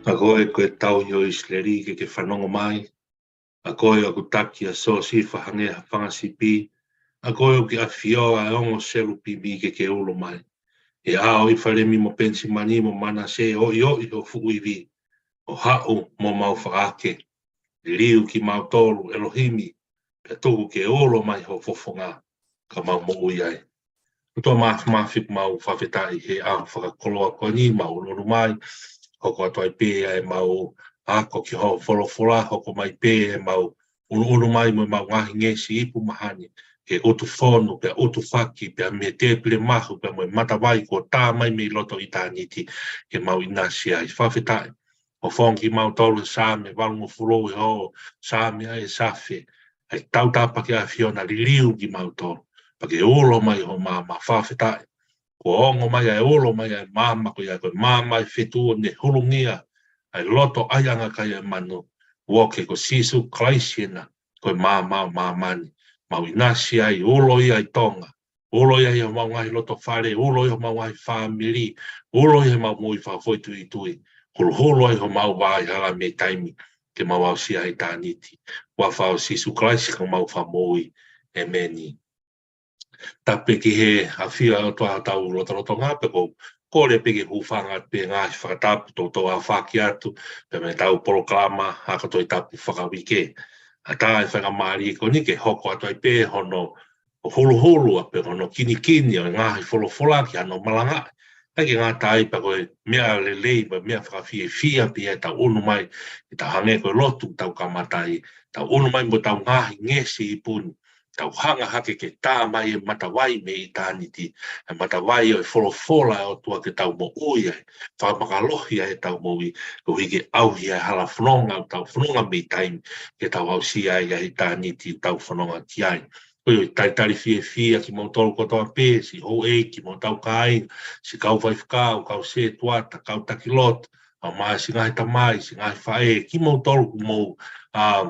Agoe koe tau yo isleri ke whanongo mai. Agoe o kutaki a so si whahange a whangasipi. Agoe o ki a whioa e ongo seru pibi ke ulo mai. E ao I wharemi mo pensi mani mo mana se o I o fuku iwi. O hao mo mau whaake. Liu ki mau tolu Elohimi. Pe tuku ke ulo mai ho fofonga. Ka mau mo uiai. Uto mawhik mau whawhetai he ao whakakoloa koni mau loro mai. Hoko atoai pē e mau ako ki ho wholofola, hoko mai pē e mau unu mai mo mau ngahi ngesi ipu mahani. Ke utu whonu, pe utu whaki, pe me te pile mahu, pe mo matawai ko tā mai me loto I tāniti ke mau inasi ai. Whawhetai, o whongi mau tolu sāme, walungo fulo I ho, sāme ai safe, ai tautapaki a whiona liu ki mau tolu. Pake ulo mai ho mama, whawhetai. Ko ongo mai ai olo mai ai mama ko ia ko mama I fetu ne hulungia ai loto ayanga kai manu woke ko sisu klaisiena ko mama ni mau inasi ai olo ia I tonga olo ia mau ngai loto fare olo ia mau ngai family olo ia mau moi fa foi tui holo ia mau vai hala me taimi ke mau au sia I taniti wa fa sisu klaisi ko mau fa moi e meni tape ki he a whia o toa tau roto ngā pe ko le peke hufanga pe ngā whakatapu tō a whaki atu pe me tau poroklama haka toi tapu whakawike a tā e whakamari ko ni ke hoko atu ai pe hono hulu a pe hono kini o ngā wholofola ki ano malanga Pake ngā tai pa koe mea le lei pa mea whakawhia pe e tau unu mai I ta hange koe lotu tau kamatai tau unu mai mo tau ngāhi ngesi I puni tau hanga hake ke tā mai e matawai me I tāniti, e matawai o e wholofola o tua ke tau mo ui ai, whamakalohi ai tau mo I, ko hike auhi ai hala whanonga o tau whanonga me taimi, ke tau au si ai ai tāniti tau whanonga ki ai. Koe tari fia ki mau tolu kotoa pē, si ho e ki mau tau kāinga, si kau whai whakau, kau se tuata, kau takilot, au mai si ngai tamai, si ngai whae, ki mau tolu mau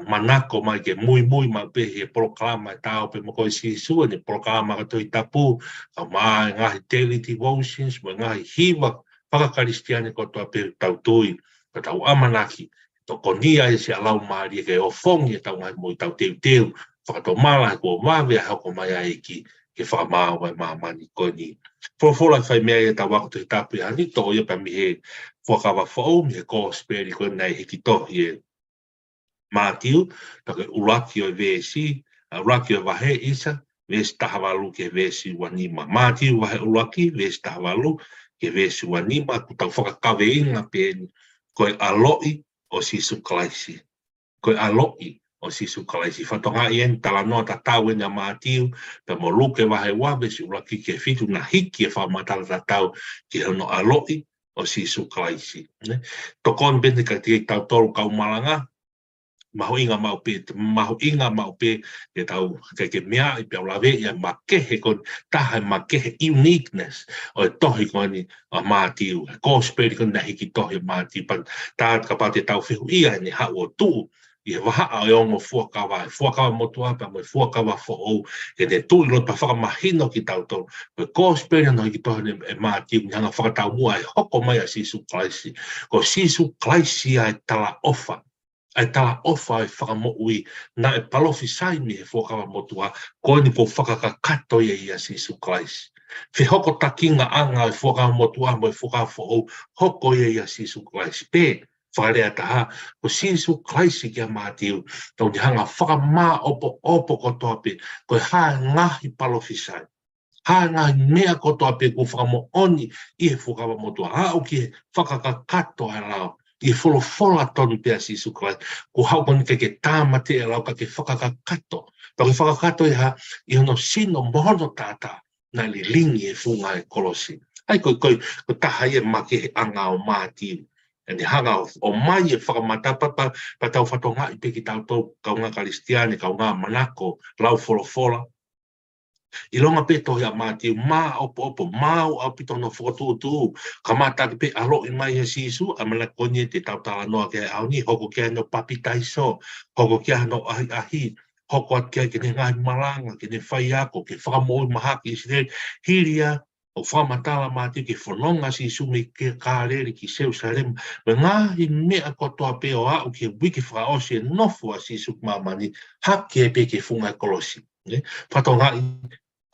manako mai ke mui ma pe he proklama e tau pe moko si sua ni proklama ka toi tapu ka mai ngahi daily devotions mo ngahi hiwa whakakaristiane ko toa pe tau tui ka tau amanaki to konia e se alau maari ke o fongi e tau ngai moi tau teu whakato mala ko mawe hako mai a eki ke whakamau e mamani koni fola whai mea e tau wako toi tapu e hani to ia pa mi he whakawa whao mi he kōsperi ko nei hiki tohi e Mātiu, take uraki o vesi, uraki o wahe isa, vesi tahavalu ke vesi wanima. Mātiu wahe uraki, vesi tahavalu ke vesi wanima, kutau whakakawe inga pēni, koe aloi o sisu klaisi. Koe aloi o sisu kalaisi fatonga ien tala no tatau ina matiu pe mo luke wahe wabe si ula ki ke fitu na hiki e whamatala tatau ki hono aloi o sisu kalaisi tokon bende ka te tau tolu kau malanga maho inga mau pe e tau ke mea i pe lawe ia makehe kon taha makehe uniqueness o tohi koni a matiu gospel kon na hiki tohi matiu pan ta ka pa te tau fihu ia ni ha o tu i waha a ongo fuakawa motua pa mo fuakawa fo o e te tu lo pa whaka mahino ki tau tau ko gospel no hiki tohi e matiu nga whakatau mua e hoko mai a sisu klaisi ko sisu klaisi ai tala ofa ai tala ofa e whakamoui na e palofi sai mi he whakawa motua ko ni po whakakato ia sisu klaisi. Fe hoko takinga anga e whakawa motua mo e whakawa fo hoko ia sisu klaisi. Pe whakarea taha ko sisu klaisi kia mātiu tau ni hanga whakamā opo kotoa pe ko e hae ngahi palofi sai. Ha ngahi mea kotoa pe ko whakamo oni i he whakawa motua. Ha o ki he whakakato ai lao. I fola tonu pea sisu Christ ko haupani ke tāmate e lau ka ke whakakato pa ke whakakato i hono sino mohono tata na li lingi e funga e kolosi ai ko taha e make he anga o mātiu e ni hanga o mai e whakamata pa tau whatonga i peki tau tau kaunga karistiani kaunga manako lau fola I longa pe tohi a mātiu mā opo māu au pito no whakatūtū ka mātaki pe alo I mai e sisu a mana konye te tau tala noa ke au ni hoko kia no papi taiso hoko kia no ahi hoko at kia ke ne ngai malanga ke ne whai ako ke whakamoi mahaki I sire hiria o whamatala mātiu ke whanonga sisu me ke kāreri ki Jerusalem me ngahi mea kotoa pe o au ke wiki whaosi e nofu a sisu mamani hake pe ke funga kolosi Whatonga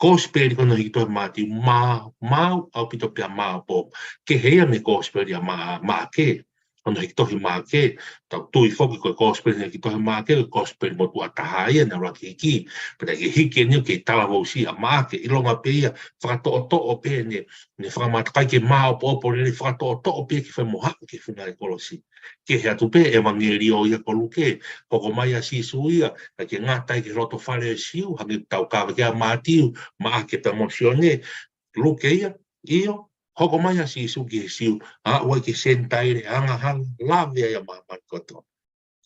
gospel kono hiki toi mātiu mau au pito pia po ke hea me gospel ia mā ke kono hiki tohi mā ke tau tui whoki koe gospel hiki tohi mā ke gospel mo tua taha ia na raki hiki pena ke hiki ni ke tala wausi a mā ke ilonga pe ia whakato'o pe ne whakamatakai ke mā opo ne whakato'o pe ki whai moha ke whina e kolosi ke hea tu pe evangeli o ia koluke hoko mai a sisu ia na ke ngatai ke roto whare siu hangi tau kawa kia mātiu ma ke promosione luke ia io hoko mai a sisu ki siu a oi ke sentaire anga hang lave ia ma koto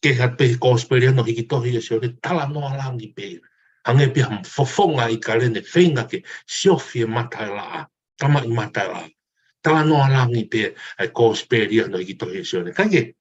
ke hat pe gospel no hiki tohi e sio tala no alangi pe hange pe fofonga I kalene whenga ke siofie mataila tama I mataila tala no alangi pe ai gospel no hiki tohi e sio kage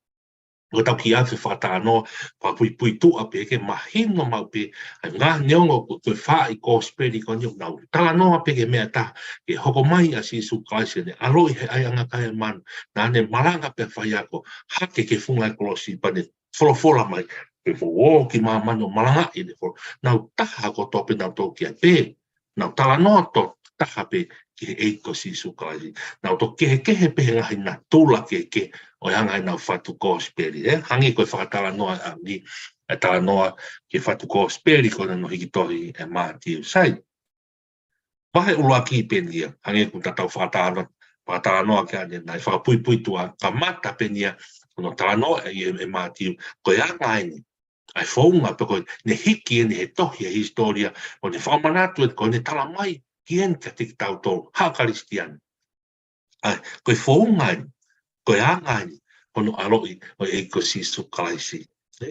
o tau ki atu whakatano pa pui tu ape ke mahino mau pe ngā neongo ko wha I gospel I konyo nau tala noa pe ke mea ta ke hoko mai a sisu klaisi ne aloi he ai anga kai man na ne maranga pe whai ako hake ke funga kolosi pa ne wholofola mai pe who ki maa mano maranga I ne wholo nau taha ko tope nau tō kia pe nau tala noa to taha pe ke eiko sisu klaisi nau to kehe pe ngahi na tula ke o hanga na fatu gospel hangi ko whakatala noa a ni e tala noa ke fatu gospel ko no hiki tohi e mātiu sai wahe ulua ki penia hangi ko tatau whakatala noa ke ane nai whakapui tua ka mata penia no tala noa e mātiu ko e anga ini ai whaunga pe ko ne hiki ne he tohi a historia o ne whakamanatu ko ne tala mai ki en ka tiki tau tō ha karistian ai ko e whaunga ini ko e anga ni ono aloi o e ko sisu kalaisi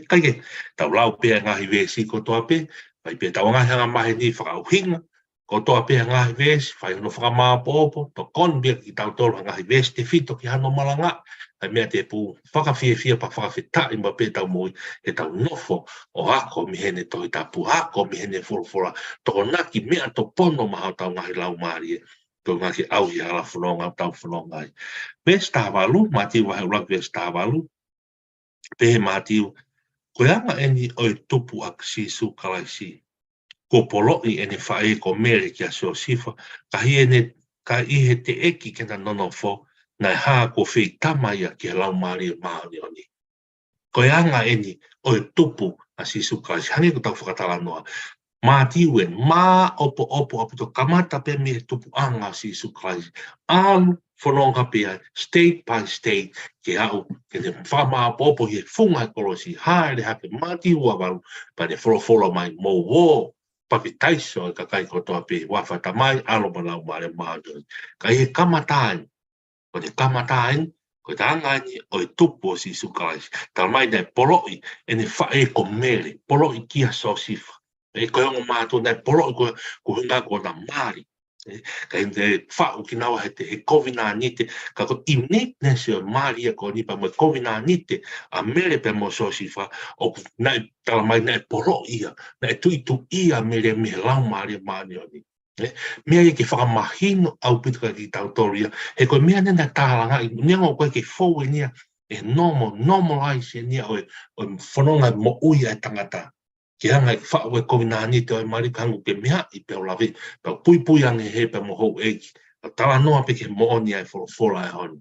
kai tau lau pe ngahi vesi ko toa pe vai pe tau ngahi anga mahi ni whakauhinga ko toa pe ngahi vesi whai ono whakamāpopo to kon bia ki tau tolu ngahi vesi te fito ki hano malanga ai mea te pu whakawhia pa whakawhitai ma pe tau moi e tau nofo o hako mihene tohi tapu hako mihene fulfula toko naki mea to pono maha tau ngahi lau maari to ngaki au I ala whanonga tau whanonga ai. Pes tāwalu, mātiu wahe urak pes tāwalu, pehe mātiu, koe anga eni oi tupu ak sisu kalaisi, ko poloi eni whae ko mere kia seo sifa, ka ihe te eki kena nono fo, nai haa ko whei tamaia ki lau maari maani oni. Koe anga eni oi tupu a sisu kalaisi, hangi ko tau whakatala noa, mātiwen, mā opo to kamata pe me tupu anga sisu kalaisi. Alu whanonga pia state by state ke au ke te whama popo he whunga kolosi haere hake mati ua waru pa ne wholo mai mo wo papi taiso ka kai kotoa pe wawhata mai alo malau mare maadoni ka he kamatain ko te kamatain ko te angani o e tupu o si sukais ta mai nei poloi e ne whae ko mere poloi kia so sifa e ko ongo mātou nei poloi ko hunga ko na mari ka te whao ki nawa he COVID-19 ka ko uniqueness o mari ko nipa mo COVID-19 a mere pe mo so sifa o nei ta mai nei poloi ia nei tu ia mere me lau mari mani o ni mea e ke whakamahino au pituka ki tautoria, he koe mea nena tālanga, nia ngō koe ke fōu e nia, e normalize e nia o whanonga mo uia e tangata. Ki hanga e whao e COVID-19 te oi mari kangu ke mea i peo lawe, peo pui ange he pe mo hou eki, tala noa pe ke mo oni ai whora e honi.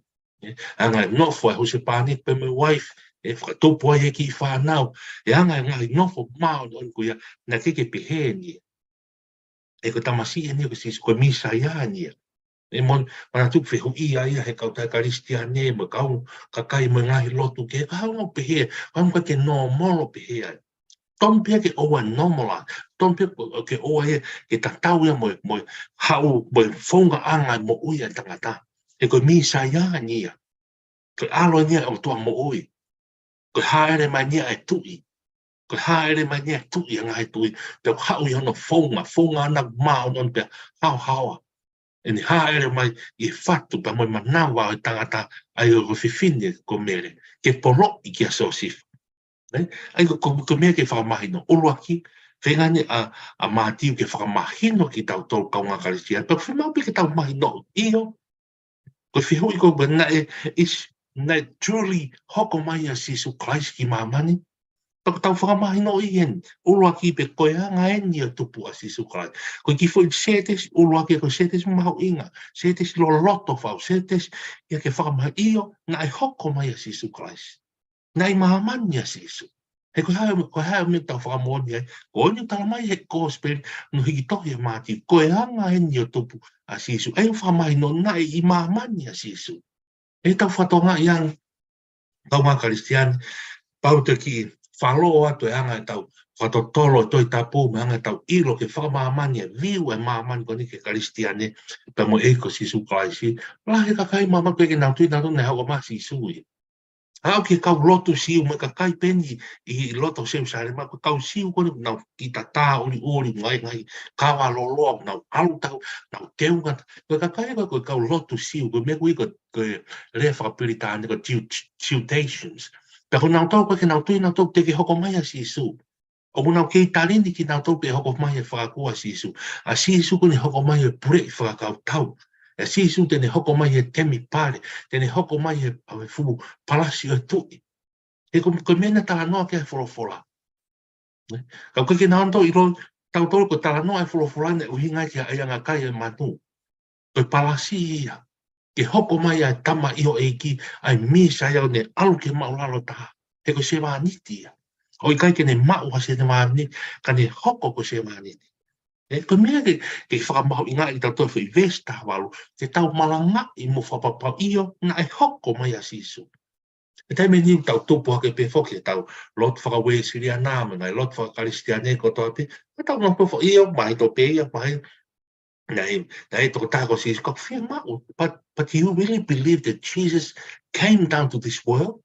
Hanga e nofo e hose pāni pe me wife, e whakatopu ai e ki whanau, e hanga e ngai nofo mao ni kuia, na keke pe he nia. E ko tamasi e ni ko si ko misa ia ni e mon mana tu fe hu ia he ka ta kristiane mo ka kai mo ngai lotu ke ka no pe he ka ke no mo pe he tom pe ke o normal tom pe ke o ke ta tau ia mo hau mo fonga anga mo uia tangata e ko misa ia ni ko alo ni o to mo ui ko haere mai ni ai tui ko haere mai ni tu ia ngai tu pe hau ia no fonga na mau non pe hau e haere mai i fatu pa mo manawa o tangata ai o fifine ko mere ke poro i ki asosif ai ko me ke whakamahino uluaki whengani a mātiu ke whakamahino ki tau tau kaunga karistia pa whemau pe ke tau mahino iyo ko whihui ko na is na truly hoko mai a sisu Christ ki mamani Tako tau whakamahino i hen, ulua ki pe koe anga e ni a tupu a sisu kai. Koe ki fwoi setes, ulua ki ko setes maho inga, setes lo loto whau, setes ia ke whakamahi iyo, na ai hoko mai a sisu kai. Na ai mahamani a sisu. He koe hae me tau whakamoni ai, koe ni tala mai he gospel, no hiki tohi e māti, koe anga e ni a tupu a sisu. Ai whakamahino na i mahamani a sisu. E tau whatonga i ang, tau ngā karistiani, pauta ki whaloa atu e anga e tau whatotolo toi tapu me anga e tau ilo ke whakamamani e viu e mamani ko ni ke karistiane pe mo eiko sisu kaisi lahe ka kai mama pe ke nautui natu ne hau ma sisu i hau ke kau lotu siu me ka kai peni i loto seu sare ma kau siu ko ni nau ki tata uri ngai kawa lolo nau alu tau nau keunga ko ka kai ko kau lotu siu ko me kui ko le whakapiritane ko tiltations Pero nau tau ke nau tui nau tau te ke hoko mai a sisu. O nau ke talini ki nau tau pe hoko mai e whakakua sisu. A sisu ko ne hoko mai e pure i whakakau tau. A sisu te ne hoko mai e temi pare. Te ne hoko mai e fu palasi o tui. E ko mena tala noa ke wholofola. Kau ke nau tau i ro tau tau ko tala noa e wholofola ne uhingai ki a ianga kai e matu. Ko palasi ia. Ke hoko mai a tama iho eiki ai misa iau ne alu ke maulalo taha. He ko se wāniti ia. O i kai ke ne mau ha se ne wāniti, ka ne hoko ko se wāniti. E ko mea ke whakamahu i ngā i tau tofu i vesta walu, te tau malanga i mo whapapau iyo na e hoko mai a sisu. E taime niu tau tupu hake pe whoki, tau lot whakawe siria nāma, nai lot whakaristiane ko toa te, e tau nō pofo iyo, mai to pe ia, mai Nei, toch tago says, God, fear not. But do you really believe that Jesus came down to this world?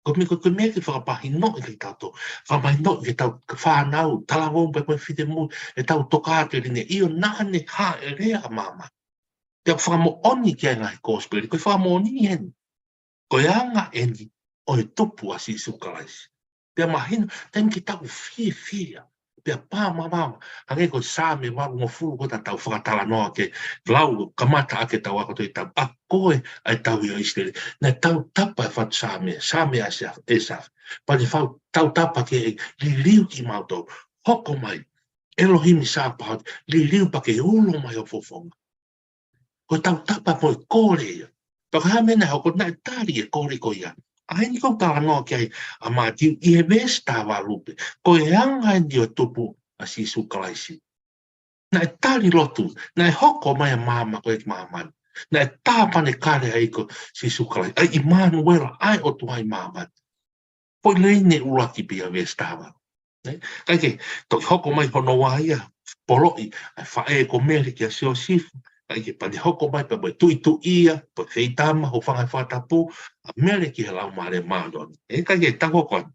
Ko me ke whakapahi no i tato. Whakapahi no i tau whanau, talawong pe koe white mu, e tau toka te rine, io nane ha e rea mama. Te whakamo oni ki ngai gospel, koe whakamo oni hen. Koe anga eni, o e tupu a sisu Christ. Te mahino, tem ki tau fia. Pea pā mama, hange ko sāme waru mo furu ko tau whakatala noa ke lau kamata ake tau ako toi tau. A koe ai tau i o Israel. Nei tau tapa e whatu sāme asaf. Pari whau tau tapa ke li riu ki mautou. Hoko mai, Elohim i sāpahat, li riu pa ke ulo mai o fofonga. Ko tau tapa mo e kore ia. Paka hamena hoko nai tari e kore ko ia. Ai ni ko tala no ke a matiu I he vesta walupe. Ko e anga ni o tupu a sisu kalaisi. Na e tali lotu, na e hoko mai a mama ko e maman. Na tāpane kare ai ko Jesu Christ. Ai Immanuel ai o tuai mamat. Poi lei ne ulaki pia vestava. Kai ke to hoko mai hono waia poloi ai fae ko meri ke sio sifu. Kai ke pani hoko mai pa tu ia pa feitama ho fanga fatapu a meri ke lau mare madon. Kai ke tako kon.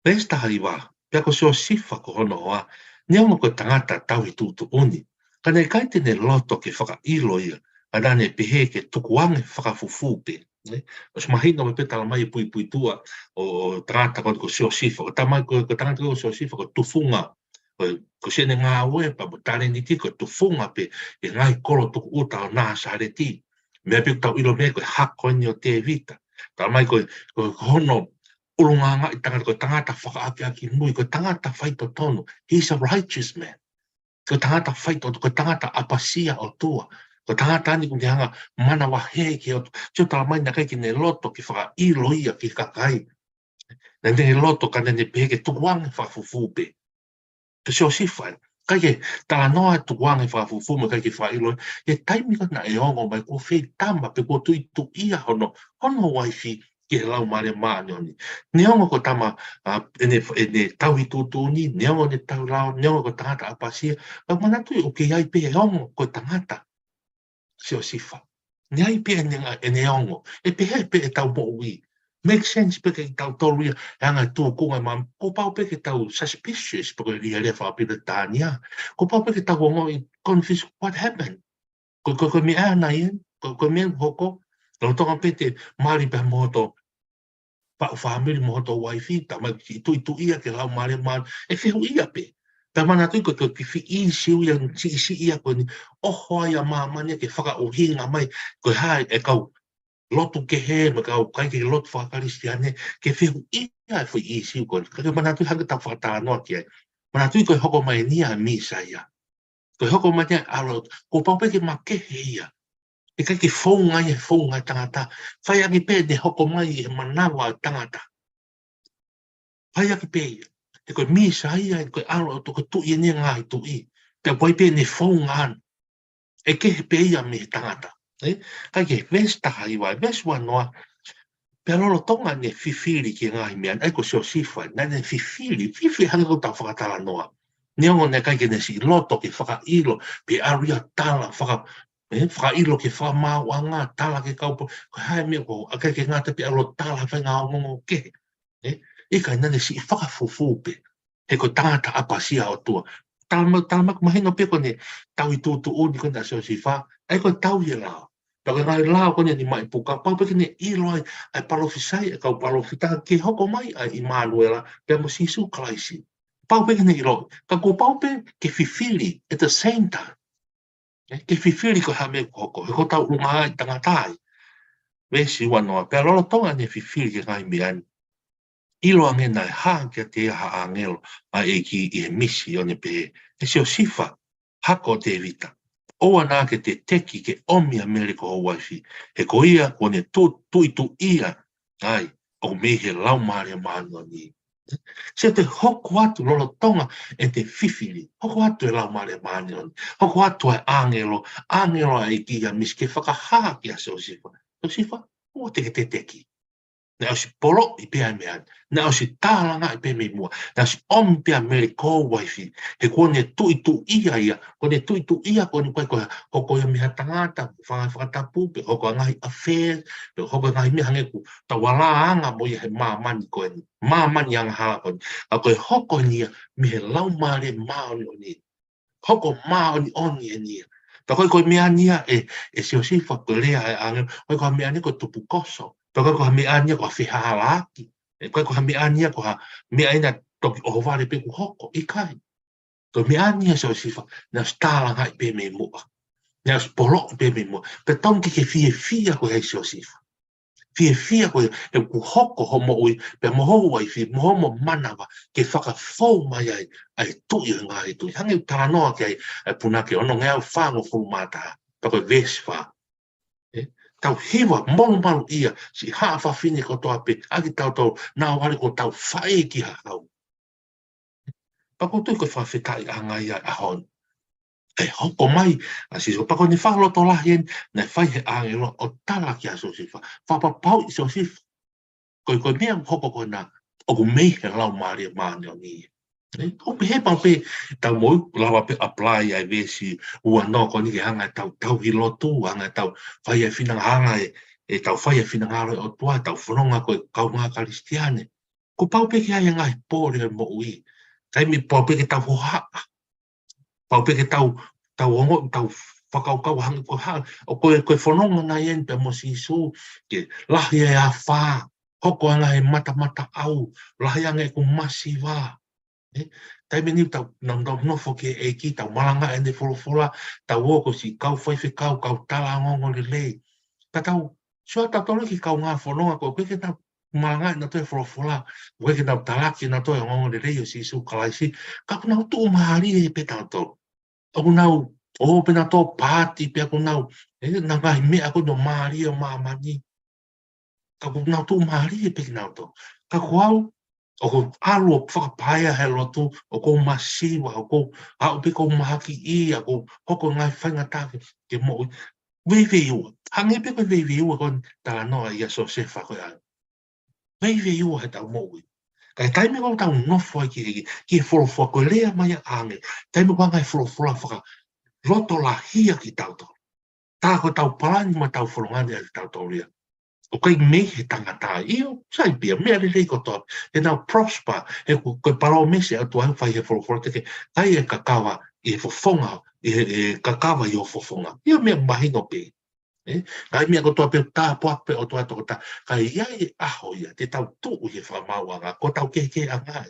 Pesta haiwa. Pia ko sio sifa ko hono wa. Niamo ko tangata tau I tutu uni. Kana kai te ne loto ke whaka ilo ia. Ana ne pehe ke tukuange whakafufu pe. Os mahina me peta la mai pui tua o tangata ko sio sifa. O tamai ko tangata ko sio sifa ko tufunga. Ko sene ngā ue pa mo tare ni ti ko tufunga pe e ngai kolo tuku uta o nā sare ti. Mea pe tau ilo me ko hako ni o te vita. Tamai ko hono urunganga I tangata whakaaki nui, ko tangata whaito tonu. He's a righteous man. Ko tangata whaito, ko tangata apasia o tua. Ko tangata ani kung hanga mana wahe ki o tio tala mai na kai ki ne loto ki whaka ilo ia ki kakai. Na ne loto ka ne peke tukuange whafufupe. Ko sio sifai. Kai ke tala noa tukuange whafufu me kai ki wha ilo. E taimi ka na e ongo mai ko whei tama pe ko tui tu ia hono. Hono waifi ke lau mare maani. Neongo ko tama ene tau I tutu ni, neongo ne tau lau, neongo ko tangata apasia. Ka manatu o ke iai pe ongo ko tangata. Sio sifa. Ni ai pe ene ongo. E pe hei pe e tau mo ui. Make sense pe ke tau toru ia. Anga tu kunga mam. Ko pau pe ke tau suspicious pe ke ria refa pita tania. Ko pau pe ke tau ongo I confess what happened. Ko mi ana ien. Ko mi hoko. Ko tonga pe te mari pe moto. Pa o family mo to wifi ta mai tu ia ke lau mare man e fe ia pe ta mana tu ko ki fi I siu yang si ia ko ni o hoia mama ne ke faka o hinga mai ko hai e kau lotu ke he me kau kai ke lot fa kristiane ke fe ia fi I siu ko ka mana tu hanga ta fa ta no ke mana tu ko hoko mai ni a misa ia ko hoko mai alo ko pa pe ke ma ke ia e kai ke fonga tangata fai aki pe de hoko mai e manawa tangata fai aki pe e koe misa ia e koe alo to ko tu I ni ngai tu I te poi pe ne fonga an e ke pe ia me tangata kai ke vesta hai wa veswa noa pero lo tonga ne fifili ki ngai me an e ko so sifa na ne fifili hanga ko ta whakatala noa Neongo ne kai ke ne si loto ki whaka ilo pe aria tala whaka whakailo ke whamawanga tala ke kaupo ko hae mea ko a kai ke ngata pe alo tala whai ngā ngongo ke I kai nane si whakafufu pe he ko tangata apasia o tua tala mahinga pe ko ne tau I tūtu uni ko na sio si wha ai ko tau I lao Paka ngai lao ko ne ni mai puka pau pe ke ne ilo ai palofisai e kau palofita ke hoko mai ai Immanuela pe mo Jesu Christ pau pe ke ne ilo ka ko pau pe ke fifili at the same time ke fifili ko hame ko tau unga I tangatai. Vesi wanoa, pe alola tonga ne fifili ke ngai mian. Ilo ange nai haa ke te ha angelo a eki I he misi o ne pe. E sio sifa, hako te vita. Oa nā ke te teki ke omi Ameriko o waifi. He ko ia ko ne tuitu ia. Ai, o mehe lau maare maano ni. Se te hoko atu lolo tonga e te fifili. Hoko atu e lau mare maani. Hoko atu e angelo e ki a miske whakahaa ki a seo sifa. Seo sifa, o te teki. Na o si polo I pēa mea. Na o si tālanga I pēa me mua. Na o si om pēa mele kō waifi. He kone tuitu ia. Kone tuitu ia kone koe hoko ia miha tangata. Whakatapu, pe hoko ngahi affairs. Pe hoko ngahi miha ngeku. Ta wala anga mo ia he māmani koe ni. Māmani anga hala koe ni. A koe hoko nia mihe lau maare maoni o ni. Hoko maoni oni e nia. Ta koe mea nia e sio sifa koe lea e anga. Koe mea nia koe tupu koso. Toka ko me ania ko fi halaki e ko me ania ko me aina to o vale pe hoko I kai to me ania so sifa na stala ngai pe me mo na spolo pe me mo pe ton ke fia ko he so sifa fia ko e ku hoko homo ui pe mo ho wai fi mo manawa ke faka fo mai ai tu I ngai tu hangi tano ke puna ke ono ngai fa ngo fu mata to ko vesfa tau hewa malu ia si haa whawhine ko toa pe aki tau nā wale ko tau whae ki hau. Pako tui ko whawhetai a ngai a hon. e hoko mai a si so pa ko ni fa lo to la yen na fai he angelo o tala ki aso si fa pa pau so si ko mea hoko ko na o ko mei he lau maria mane o ni o pe he pa pe tau mo la pe apply ai vesi ua no ko ni ke hanga tau hi lo tu hanga tau fai e fina hanga e tau fai e fina ngaro o tua tau fronga ko kau nga kristiane ko pau pe ki ai ngai po le mo ui tai mi pau pe ke tau ho ha pau pe ke tau ongo tau whakaukau hanga ko ha o koe whanonga na yen pe mo si su ke lahi e a wha hoko anga he mata au lahi anga e ko masi wā tai me niu tau nofo ke e ki tau malanga e ne wholofola tau oko si kau whaiwhi kau tala ngongo le le ka tau sua tau tolu ki kau ngā whanonga ko koe ke tau malanga e na toi wholofola koe ke tau talaki na toi ngongo le le o si su kalaisi ka kunau tu mahari e pe tau tolu aku nau o pena to pati pe aku nau na ngai me aku no mari o mamani ka ku nau tu mari pe nau to ka kuau o ko alo whakapaia he lotu o ko masiwa o ko a pe ko mahaki I ako hoko ngai whainga take ke mo veve ua hangi pe ko veve ua kon tala noa ia so se whako ai veve ua he tau mo kai taime ko tau nofo ki wholofo ko lea mai ange taime ko ngai wholofo whaka roto la hia ki tau to. Tā ko tau palani ma tau wholongani ai tau to ria. O kai mei he tangata io, sai pia, mea le lei ko toa. E nau prosper, e koe parao mese atu au whai he wholofo teke, kai e kakawa I he fofonga, e kakawa I o fofonga. Io mea mahingo pe. Kai mea ko toa pe tā poa pe o toa toko tā. Kai iai aho ia, te tau tuu he whamauanga, ko tau keke angai.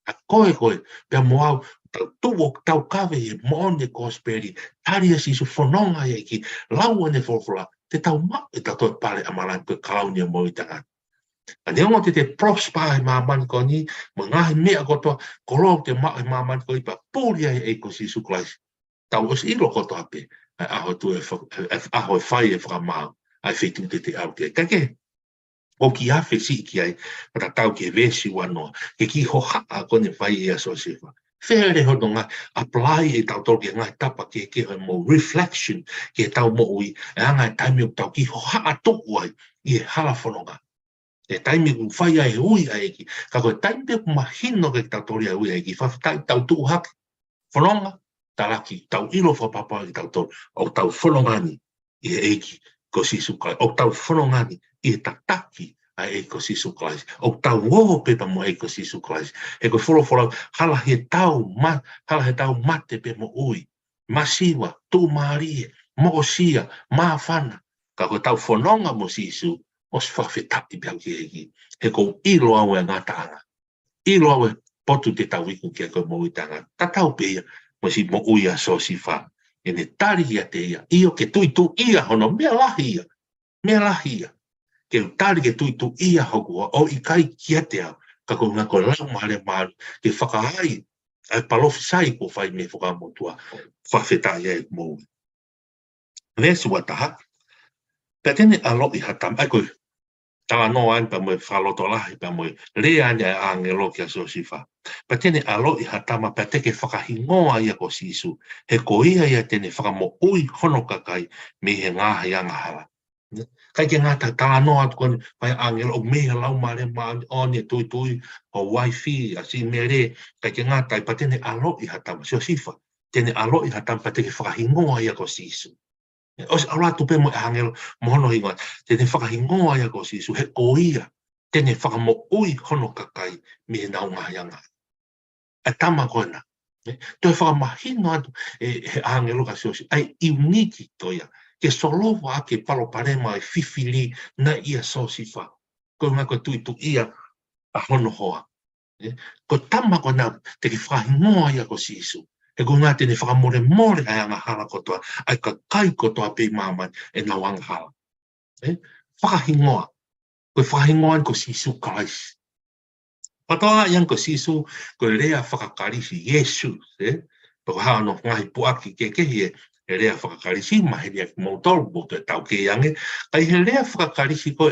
A koe, pia moau, tau kawe e moone kosperi, taria si su whanonga e ki laua ne whorwhora, te tau ma e tato pare amalan koe kaunia mo I tanga. A neongo te prosper e mamani ko ni, mo ngahi mea kotoa, koro te ma e mamani ko I pa pūria e ko si su klaisi. Tau os ilo kotoa pe, aho tu aho e whai e whakamau, ai whetu te au te kake. O ki awhi si ki ai, kata tau ke vesi wanoa, ke ki ho haa kone whai e aso sewa. Where hono ngā apply e tau tolu ke ngai tapa ke mo reflection ke tau mo ui, e anga e taimi o tau ki ho haa toku ai, I e hala whanonga. E taimi ku whai ai ui ai ki, ka koe taimi ku mahino ke tau tolu ai ui ai ki, whawhitai tau tuku haki, whanonga, taraki, tau ilo whapapa ki tau tolu, o tau whanongani, I e eiki, ko sisu kai, o tau whanongani, I e tataki, a e ko sisu Christ. O tau woho pepa mo e ko sisu Christ. E ko wholo hala he tau mate pe mo ui. Masiwa, tu marie, mo sia, mawhana. Ka ko tau whanonga mo sisu, o swhawhetati piau ki eki. He ko ilo au e ngātanga. Ilo au e potu te tau iku ki a ko mo uitanga. Ta tau peia, mo si mo ui a so si wha. E ne tari ia te ia. Io ke tuitu ia hono, mea lahi ia. Mea lahi ia. Ke tari ke tuitu ia hokua, o I kai kia te au, ka ko ngā ko lau maare maare, ke whakahai, ai palofi sai ko whai me whakamotua, whawhetai e mou. Nesu wataha, pia tene alo I hatam, ai koe, tala no an pa moe whaloto lahi, pa moe lea ane a angelo ki a so sifa. Pia tene alo I hatama, pia teke whakahingoa ia ko sisu, he ko ia ia tene whakamo ui hono kakai, me he ngaha ianga hala. Kai ke ngata tala no atu kone pai angelo o meha lau mare maani oni tui o wifi a si mere kai ke ngata I patene alo I hatama sio sifa tene alo I hatama pateke whakahingoa ia ko sisu os ala tu pe mo angelo mohono hingoa tene whakahingoa ia ko sisu he ko ia tene whakamo ui hono kakai me nau ngahayanga a tama kona to whakamahino atu he angelo ka sio ai uniki toia ke solowa ke palo parema e fifili na ia sosifa. Ko ngā ko tuitu ia a hono hoa. Ko tama ko nā te ki whahingoa ia ko sisu. E ko ngā tene whakamore more ai anga hala kotoa, ai ka kai kotoa pe māman e nā wanga hala. Whakahingoa. Ko whahingoa ko sisu Christ. Patoa ian ko sisu ko rea whakakarisi Yesu. Pako haa no ngahi puaki ke kehi e rea whakakarisi, mahi rea ki mautoru, mo te tau ke iange, kai he rea whakakarisi ko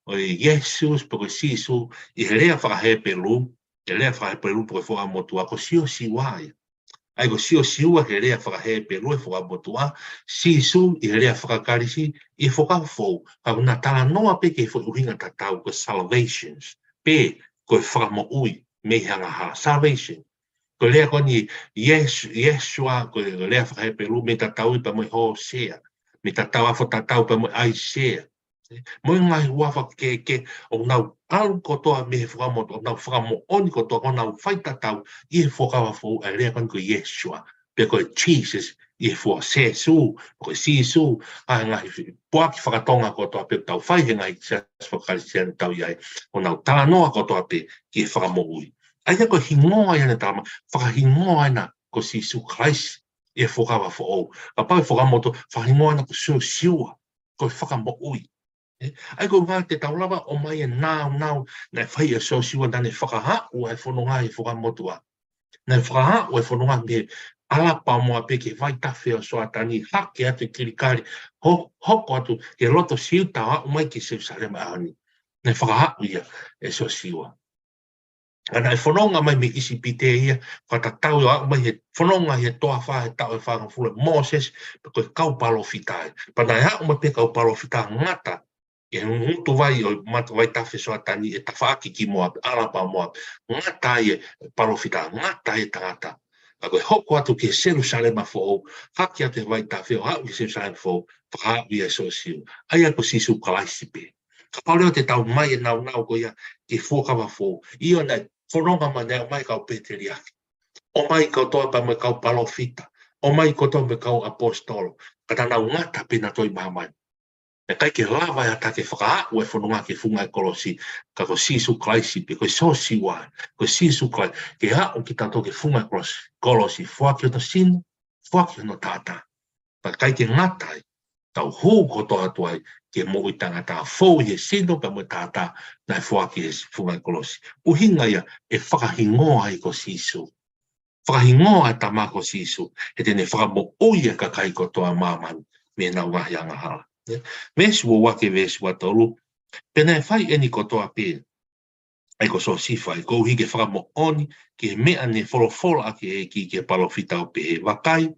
o Jesus, pako sisu, I he rea whakahe peru, e rea whakahe peru pako whakamotua, ko sio siwaia. ai ko siua he rea whakahe pe lue whakamotua, sisu i he rea whakakarisi, i whakafou, ka una tala noa pe ke uhinga tatau ko salvations, pe ko whakamo ui, me hanga ha, salvation. Ko lea ko ni Yeshua, ko lea whakahe pe lue, me tatau i pa mo ho sea, me tatau afo tatau pa mo ai sea. Mo ngai wafa ke o nau alu kotoa me he whakamoto, o nau whakamo oni kotoa, o nau whaitatau i he whakawafo a rea kan ko Yeshua, pe ko Jesus i he whua sesu, ko sisu, a ngai poaki whakatonga kotoa pe tau whai he ngai sias whakarisiana tau iai, o nau tānoa kotoa pe ki he whakamo ui. Aia ko hingoa iana tama, whakahingoa ina ko Sisu Christ i he whakawafo o. Ka pai whakamoto, whakahingoa ina ko siua, ko whakamo ui. Ai ko ngā te taulawa o mai e nāu nei whai a so siwa nane whakaha ua e whanonga i whakamotua. Nei whakaha ua e whanonga me alapa moa pe ke vai tawhi o soa tani hake atu kirikari hoko atu ke loto siuta o mai ki Jerusalem aani. Nei whakaha ia e so siwa. Ana e whanonga mai me isi pite ia whatatau o mai he whanonga he toa wha he tau e whakafula Moses pe koe kaupalo fitai. Pana e hao mai pe kaupalo fitai ngata e ngutu vai o matu vai tawhi soa tani e tawhaaki ki moa, alapa moa, ngata e palofita, ngata e tangata. A koe hoko atu ke Jerusalem a fo, haki atu e vai tawhi o hau ki Jerusalem fo, whakaawi e so siu. Ai ako sisu kalaisipe. Ka pauleo te tau mai e nau ko ia ke fuakawa fo. Io nei, whanonga ma nea mai kau Peteri aki. O mai kau toa pa me kau palofita. O mai kau toa me kau apostolo. Kata nau ngata pina toi mahamai. E kai ke lava e ata ke whaka ue whanonga ke whunga e kolosi, ka ko Sisu Klaisi, pe koe so siwa, ko Sisu Klaisi, ke hao ki tato ke whunga e kolosi, whaki o na sinu, whaki o na tātā. Pa kai ke ngatai, tau hou koto atu ai, ke mo i tangata fōu he sinu ka mo tātā, nai whaki e whunga e kolosi. Uhinga ia, e whakahingoa i ko Sisu. Whakahingoa e tama ko Sisu, he tene whakamo oia ka kai kotoa māmanu, me nau ngahi anga hala. Vesu o wake vesu atolu, pena e whai eni kotoa pē. Ai ko so siwhai, ko uhi ke whakamo oni, ke mea ne wholo ake e ki ke palofita o pē he wakai,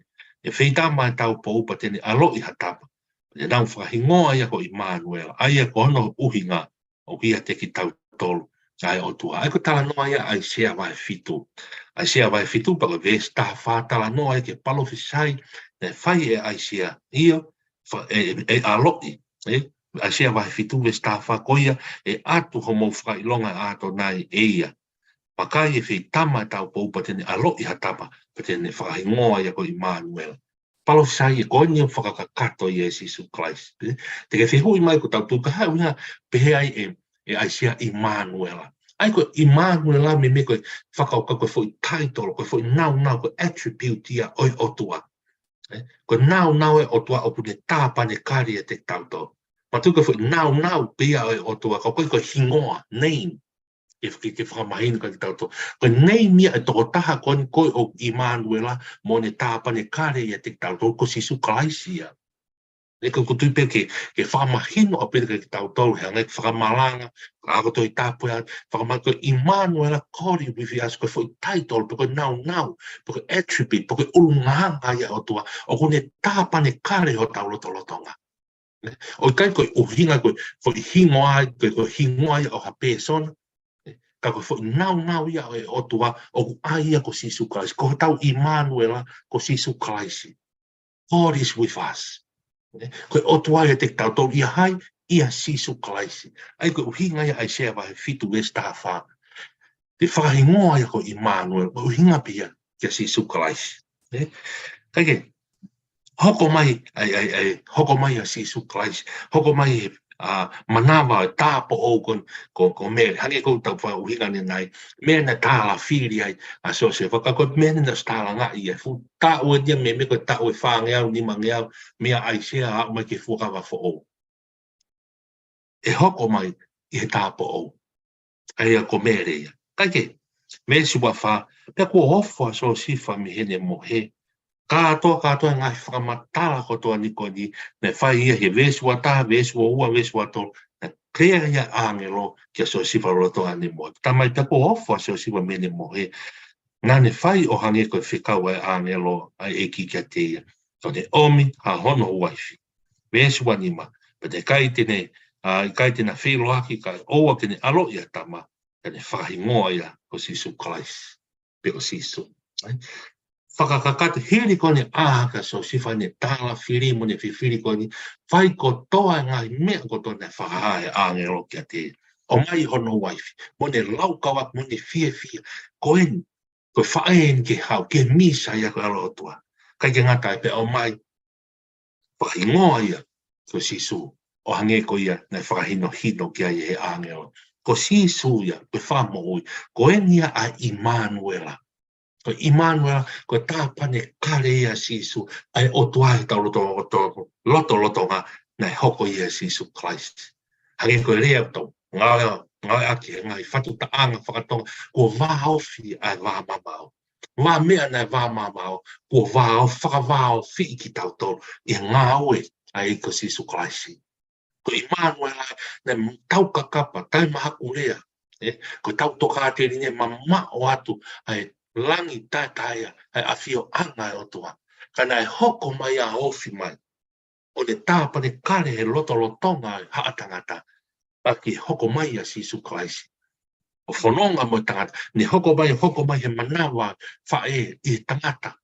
e wheitama e tau po upa tene alo i hatapa. E nau whakahingoa ia ko Immanuel, ai ko ono uhi ngā, o hia te ki tau tolu, ai o tua. Ai ko tala noa ia, ai sea vai fitu. Ai sea vai fitu, pa ko ves ta wha tala noa ia ke palofisai, ne whai e ai sea iyo, e aloi, a sea vai fitu ve stafa koia e atu homo whai longa ato nai e ia. Pakai e whi tama tau pou pa tene aloi hatapa pa tene whai ngoa ia ko Immanuel. Palo sai e koini o whakakato i e Sisu Christ. Te ke whihui mai ko tau tuka hau ia pehe ai e ai sea Immanuel. Ai ko Immanuel me me koe whakauka koe fwoi title, koe fwoi nau koe attribute ia oi otua. Ko nau e o tua o pune tāpane kari e te tauto. Ma tuka fwoi nau pia e o tua, ko koe hingoa, name, e ke whakamahina ka te tauto. Ko name ia e toko taha koe o Immanuela mo ne tāpane kari e te tauto, ko Sisu Klaisia. E ko tuipe ke whakamahino o pere ke tauto, hea ngai whakamalanga, ako toi tāpua, whakamahino ko Immanuela kori wiwi as koe fwoi title, pe koe nau, pe koe attribute, pe koe ulunganga ia o tua, o kone tāpane kare o tau lotonga. O kai koe uhinga koe fwoi hingoa, koe hingoa ia o ha persona, ka koe fwoi nau ia o tua, o ku aia ko Sisu Christ, ko tau Immanuela ko Sisu Christ. God is with us. Koe o tua ia te tautou ia hai, ia Sisu Christ. Ai koe uhinga ia ai sea vai fitu e stafa. Te whakahingoa ia ko Immanuel, o uhinga pia kia Sisu Christ. Kaike, hoko mai a Sisu Christ, hoko mai manawa tāpo o ko mere, hangi ko tau wha uhinga ni nai, mere na tāla whiri ai, a so se whaka ko mere na tāla ngā ia, fu tā ua dia me ko tā ua whāngeau, ni mangeau, mea ai sea a mai ke fukawa fo o. E hoko mai i he tāpo o, ai a ko mere ia. Kaike, me siwa wha, pia ko ofo a so sifa mi hene mo he, katoa ngai whakamatala kotoa niko ni, ne whai ia he vesua tā, vesua ua, vesua tō, na krea ia angelo kia so sifa roto ane mo. Tamai tako ofo so sifa mene mo he, Nā ne whai o hange koe whikau e angelo ai e ki kia te ia. So te omi ha hono waifi. Vēsu wanima. Pa te kai tene, kai tena whiloaki kai oa kene alo ia tama. Tene whahi ngoa ia ko sisu Christ. Pe o sisu. Whakakakate hiri kone āhaka so siwha ne tāla whiri mo ne whiwhiri kone. Whai ko toa ngai mea ko tōne whakahae angelo kia te. O mai hono waifi. Mo ne laukawak mo ne fia. Koeni. Ko whaen ke hau, ke misa ia ko alo otua. Kai ke ngata e pe o mai, whahingoa ia, ko sisu, o hange ko ia, nei whakahino hino kia ia he angelo. Ko sisu ia, ko whamoi, ko enia a Immanuela. Ko Immanuela, ko tāpane kare ia sisu, ai otua e tau loto ngā, nei hoko ia sisu Christ. Hange ko rea tau, ngai ake, ngai whatu taanga whakatonga, ko wāofi ai wāmamao. Wā mea nei wāmamao, ko whakawāo whi ki tau tōru, i ngā oe ai ko sisu Christ. Ko Immanuel ai, nei tau kakapa, tai mahaku rea, ko tau toka te rine mamma o atu, ai langi taia, ai awhio anga e otua. Ka nei hoko mai a ofi mai, o le tāpane kare he lotonga e haatangata, aki hoko mai a sisu Christ. O whanonga mo tangata, ni hoko mai he manawa whae i tangata.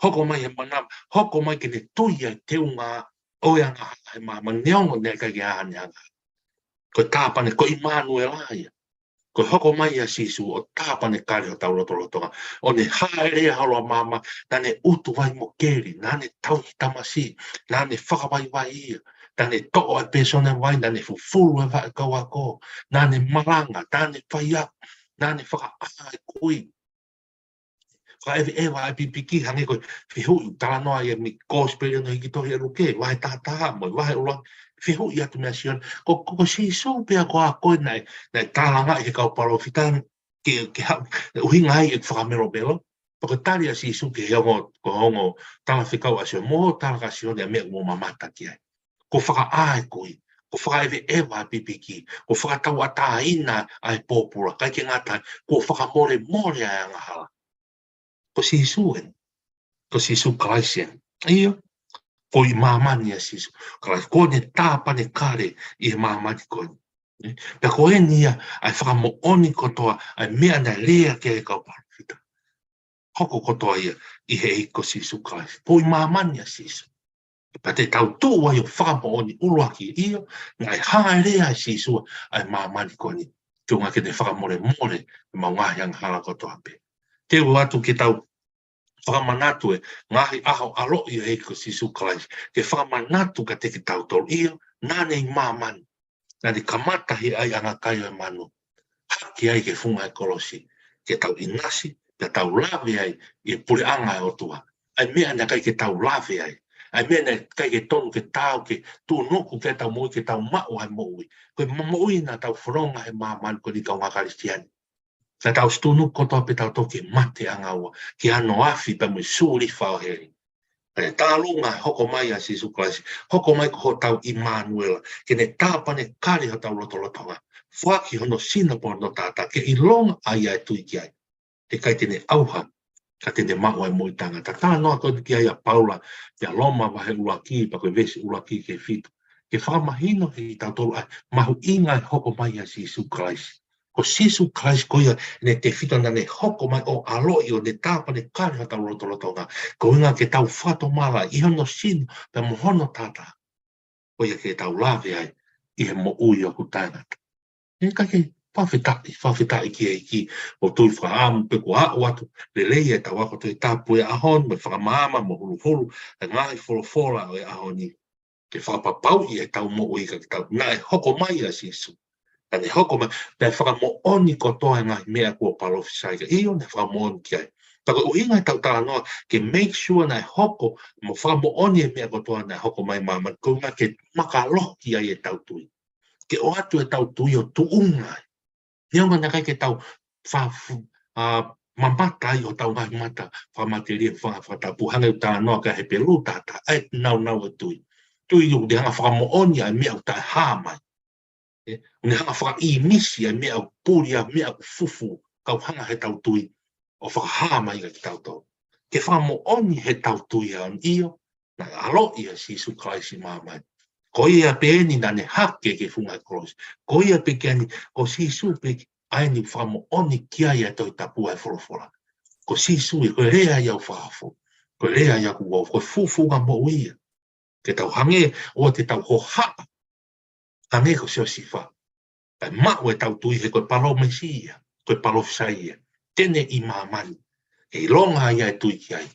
Hoko mai he manawa, hoko mai ke ne tuia te unga oianga he mama neongo ne kai ke ahanianga. Ko tāpane, ko Immanuel aia. Ko hoko mai a sisu o tāpane kare o tau lotonga. O ne haere haloa mama, na ne utu vai mo keri, na ne tauhi tamasi, na ne whakawai ia. Tane to'o e pesone wai, nane fufuru e whae kaua ko, nane maranga, nane whaiak, nane whaka e kui. Whae ewa e pipiki, hange koe, whihui, tala noa e mi kōsperi no hiki tohi e ruke, wahe tātaha moi, wahe ulang, whihui atu mea sion, ko siso pia ko a koe nei tālanga i he kau paro fitan, ke hau, uhinga ai e whakamero belo, pako tari a siso ke heongo, ko hongo, tala whikau a sio, mo tala ka sio ne mea mo mamata ki ai. Ko whaka koe, ko whaka ewa pipiki, ko whakatau ata ina ai pōpura, kai ke ngata, ko whakamore ai anga hala. Ko sisu en, ko sisu Christian. Iyo, ko i mamani a sisu. Ko ne tāpane kare i mamani koe. Pea ko e nia, ai whakamo oni kotoa, ai mea na lea ke e kau parafita. Hoko kotoa ia, i he ko sisu Christ. Ko i mamani a sisu. Pa te tau tō ai o whakamo o ni uruaki iyo, ngai haerea sisu ai mamani koni. Tunga ke te whakamore more, ngahi ang hala kotoa pe. Te watu ke tau whakamanatu e, ngahi aho alo i e ko sisu Christ. Ke whakamanatu ka te ki tau tōru iyo, nane i mamani. Nane kamatahi ai anga kai o manu. Haki ai ke funga e kolosi. Ke tau inasi, ke tau lawe ai, i pule anga e otua. Ai mea na kai ke tau lawe ai. Ai mea kai ke tonu ke tau ke tu noku ke tau moi ke tau mao hai moui. Koe moui na tau wharonga he māmanu ko ni kaunga karistiani. Na tau stunu kotoa pe tau toke mate anga ua. Ki ano afi pa mui suri whao heri. Kane tā lunga hoko mai a sisu Christ. Hoko mai ko tau Immanuel. Kene tāpane kare ho tau lotolotonga. Whaki hono Singapore no tātā. Ke i longa ai ai tui ki ai. Te kai tene auha. Ka tene mau ai moi tangata. Tā noa koe ki ai a Paula, te aloma wahe ulaki, pa koe vesi ulaki ke fitu. Ke whakamahino ki tau tolu ai, mahu inga ai hoko mai a sisu Christ. Ko sisu Christ koia, ne te fitu na ne hoko mai o aloi o ne tāpane kare ha tau rotolotonga. Ko inga ke tau whato mala, iho no sinu, pe mohono tata. Koia ke tau lawe ai, i he mo ui o kutangata. E kake, whawhitai ki e ki o tui whaamu pe ko hao atu le leia e tawako tui tāpu e ahon me whakamaama mo hulu e ngai wholofola o e ahoni ke whapapau i e tau mo ui ka ki tau na e hoko mai a sisu ka ne hoko mai pe whakamo oni kotoa e ngai mea kua palofisai ka iyo ne whakamo oni ki ai tako o inga e tau tala noa ke make sure na e hoko mo whakamo oni e mea kotoa na e hoko mai mama ko nga ke makaloki ai e tau tui ke o atu e tau tui o tuungai Nionga na kai ke tau mamata i o tau ngai mata whamateria whatapu hanga u tā noa ka he peru tata ai nau e tui. Tui u te hanga whakamooni ai mea u tā hāmai. U ne hanga whaka i misi ai mea u pūria mea u fufu kau hanga he tau tui. o whakaha mai ki tautou. Ke whamo oni he tautui an io, na alo ia si su Christ mamai. Ko ia pe ni na ne hake ke funga cross. Ko ia pe ke ni ko si su pe ai ni whamo oni kia ia toi tapua e whorofora. Ko si su e ko rea ia whafo. Ko rea ia kua ko fufunga mo ia. Ke tau hange o te tau ho haa. Hange ko seo si wha. Kai mao e tau tui he koe palo mesia. Koe palo fisaia. Tene i mamani. E longa ia e tui ki ai.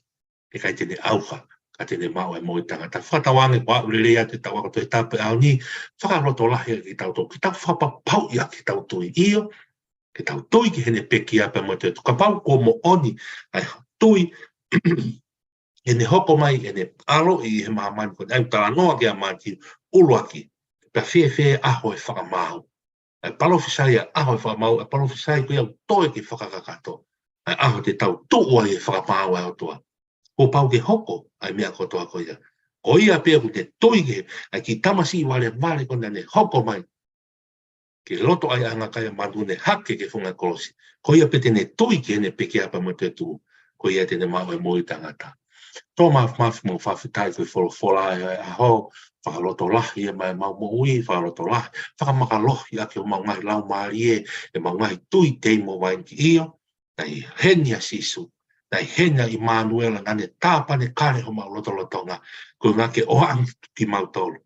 E kai tene auha. Ka tene mao e moi tangata. Whatawange kwa urerea te tau ako toi tape au ni. Whakaroto lahi ki tau tau. Ki tau whapapau ia ki tau tui. Io. Ki tau tui ki hene peki apa mo te. Ka pau ko mo oni. Ai tui. Ene hoko mai, ene alo i he mamani. Ko au tala noa ki a mati. Uluaki. Ka whewhe aho e whakamau. Ai palo fisai aho e whakamau. Ai palo fisai koe au toe ki whakakakato. Ai aho te tau tuua i e whakamau au toa. Ko pau ke hoko, ai mea kotoa ko ia. Ko ia pia ku te toige, ai ki tamasi wale wale kona ne hoko mai. Ke loto ai anga kaya manu ne hake ke funga kolosi. Ko ia pete ne toige ne peke apa mo te tu. Ko ia te ne mau e moi tangata. Tō mafu mo whawhitai koe wholofola ai aho, whakaloto lahi e mai mau mo ui, whakaloto lahi, whakamaka ake o mau ngai lau maari e mau ngai tui teimo wain ki io, nei henia sisu. Nei hena i Manuela ngane tāpane kare ho mau lotolotonga ko ngā ke oang ki mau tolu.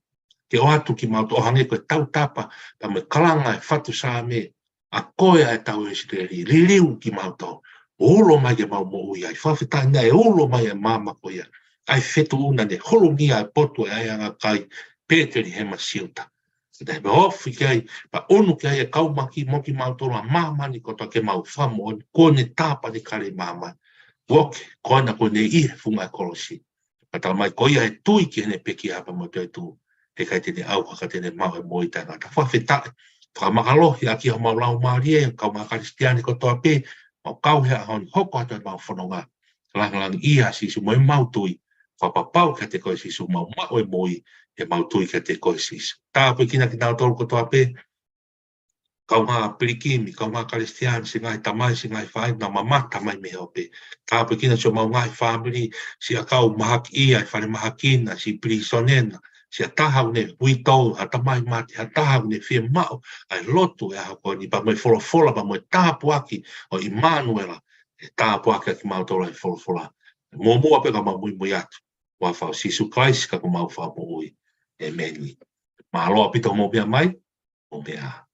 Ke oatu ki mau tolu hange koe tau tapa pa me kalanga e whatu sā me a koe ai tau e sireri ririu ki mau tolu. Olo mai e mau mo ui ai whawhitai nei olo mai e mama ko ia. Ai whetu una ne holungi ai potu e ai anga kai Peteri he masiuta. Dai me ofi ki ai pa onu ki ai e kaumaki moki mau tolu a mamani ko ke mau whamo ko ne tāpane kare mamani. Woke, koina ko ne i funga kolosi. Pata mai ko ia e tui ki hene peki apa mo te tu. He kai tene au ka tene mau e moi tanga. Ta whawheta, whakamakalohi a ki ho mau lau maari e, kau maa karistiani ko toa pe, mau kau hea honi hoko ato e mau whanonga. Lang ia sisu moi mau tui. Whapapau ka te koe sisu mau mau e moi e mau tui ka te koe sisu. Tā pe kina ki nao tolu ko toa pe, kau ngā pirikimi, kau ngā karistiani, si ngai tamai, si ngai whai, ngā mamata mai me hope. Ka pekina so mau ngai whamiri, si a kau mahaki ia, whare mahakina, si pirisonena, si a tahau ne uitou, ha tamai mati, ha tahau ne whia mao, ai lotu e hako ni, pa moi wholofola, pa moi tāpuaki o Immanuela, e tāpuaki aki mau tola e wholofola. Mōmua peka mau mui mui atu, wa whao Sisu Christ, ka ko mau whao mo ui, e meni. Ma aloa pito mo mea mai, mo mea.